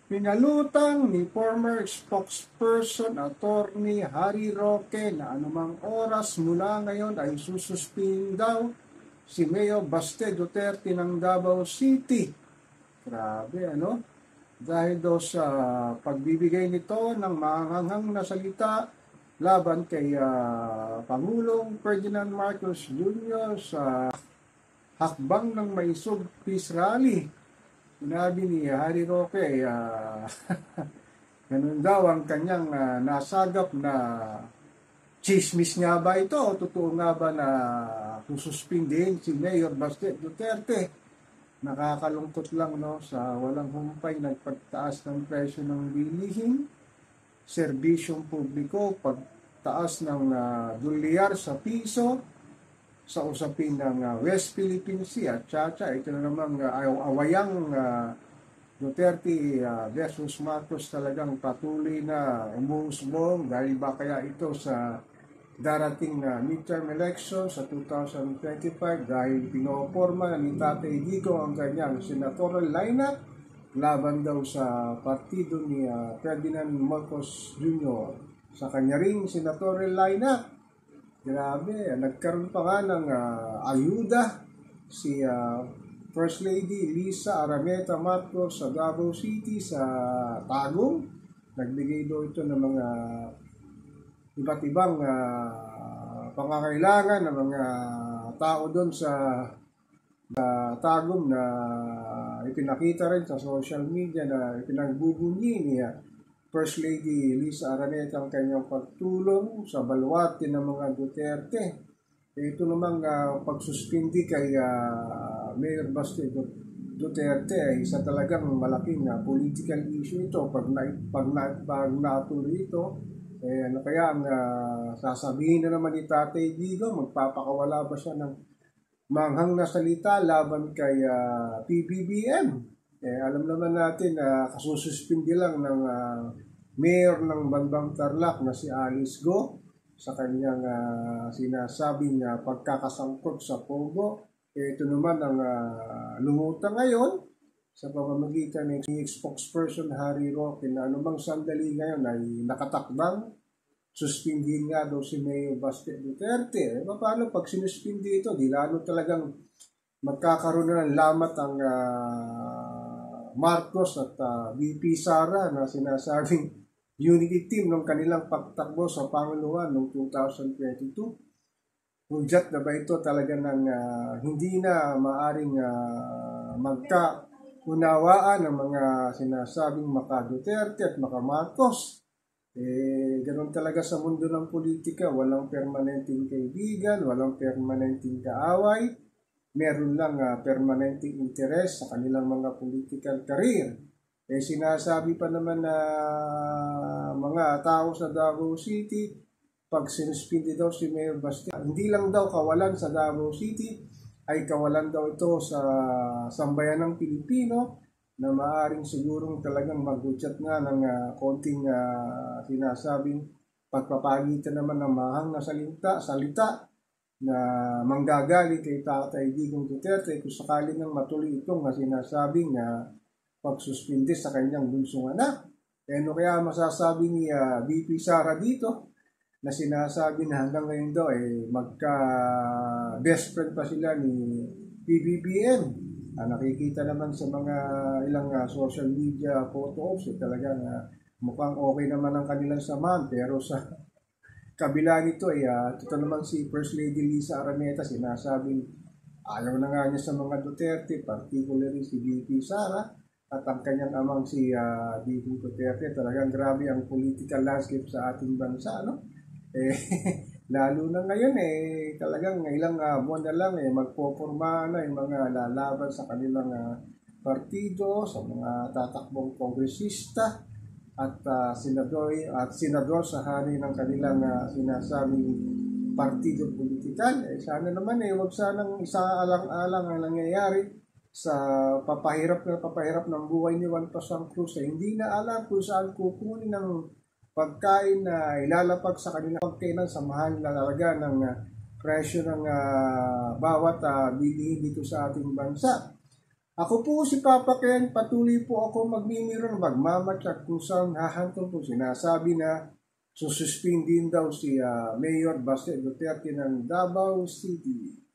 Pinalutang ni former spokesperson Attorney Harry Roque na anumang oras mula ngayon ay sususpin daw si Mayor Baste Duterte ng Davao City. Grabe, ano? Dahil daw sa pagbibigay nito ng maanghang na salita laban kay Pangulong Ferdinand Marcos Jr. sa hakbang ng Maisog Peace Rally. Sinabi ni Harry Roque, ganun daw ang kanyang nasagap na chismis nga ba ito? O totoo nga ba na sususpindihin si Mayor Baste Duterte? Nakakalungkot lang, no, sa walang humpay nagpagtaas ng presyo ng bilihin, serbisyong publiko, pagtaas ng dolyar sa piso, sa usapin ng West Philippine Sea at Chacha. Ito na namang awayang Duterte versus Marcos talagang patuloy na umuusbong dahil ba kaya ito sa darating na midterm election sa 2025 dahil pinoporma ni Tatay Digo ang kanyang senatorial lineup laban daw sa partido ni Ferdinand Marcos Jr. Sa kanya ring senatorial lineup, grabe, nagkaroon pa nga ng ayuda si First Lady Lisa Araneta Marcos sa Davao City sa Tagum. Nagbigay daw ito ng mga iba't ibang pangangailangan ng mga tao doon sa Tagum na ipinakita rin sa social media na ipinagbubunyi niya First Lady Lisa Araneta ang kanyang pagtulong sa balwate ng mga Duterte. Ito namang pagsuspindi kay Mayor Baste Duterte ay isa talagang malaking political issue ito. Pag natuloy ito, ano kaya ang sasabihin na naman ni Tatay Digo? Magpapakawala ba siya ng manghang na salita laban kay PBBM? Alam naman natin na kasususpindi lang ng mayor ng Bandang Tarlac na si Alice Go sa kanyang sinasabing pagkakasangkot sa Pogo. Ito naman ang lumutang ngayon sa pamamagitan ng spokesperson Harry Roque na anumang sandali ngayon ay nakatakdang suspindihin nga daw si Mayor Baste Duterte. Paano pag sinuspindi ito? Di lalo talagang magkakaroon na ng lamat ang Marcos at VP Sara na sinasabing unity team ng kanilang pagtakbo sa Panguluan noong 2022. Hudyat na ba ito talaga ng hindi na maaring magkaunawaan ng mga sinasabing maka Duterte at maka Marcos? Ganun talaga sa mundo ng politika, walang permanenteng kaibigan, walang permanenteng kaaway. Meron lang permanenteng interest sa kanilang mga political career. Sinasabi pa naman na mga tao sa Davao City, pag sinuspindi daw si Mayor Baste, hindi lang daw kawalan sa Davao City, ay kawalan daw ito sa sambayan ng Pilipino na maaring sigurong talagang magudyat nga ng konting sinasabing pagpapagitan naman ng mahang na salita na manggagaling kay Tatay Digong Duterte kung sakali nang matuloy itong sinasabing pagsuspindi sa kanyang bunsong anak. Ano kaya masasabi ni VP Sara dito na sinasabi na hanggang ngayon daw magka-best friend pa sila ni PBBM. Nakikita naman sa mga ilang social media photos talagang mukhang okay naman ang kanilang samahan, pero sa kabila nito ito naman si First Lady Lisa Araneta sinasabing ayaw na nga niya sa mga Duterte, particularly si VP Sara at ang kanyang amang si Digong Duterte. Talagang grabe ang political landscape sa ating bansa, no? Lalo na ngayon talagang ilang buwan na lang magpoporma na yung mga lalaban sa kanilang partido, sa mga tatakbong kongresista at senador sa hari ng kanilang sinasabing partido politikal. Sana naman wag sanang isaalang-alang ang nangyayari sa papahirap ng buhay ni Juan Pasang Cruz. Hindi na alam kung saan kukunin ng pagkain na ilalapag sa kanilang pagkainan sa mahal na talaga ng presyo ng bawat bilihin dito sa ating bansa. Ako po si Papa Ken, patuloy po ako magmimiro ng magmamatyak kung saan hahantong po sinasabi na sususpindin daw si Mayor Baste Duterte ng Davao City.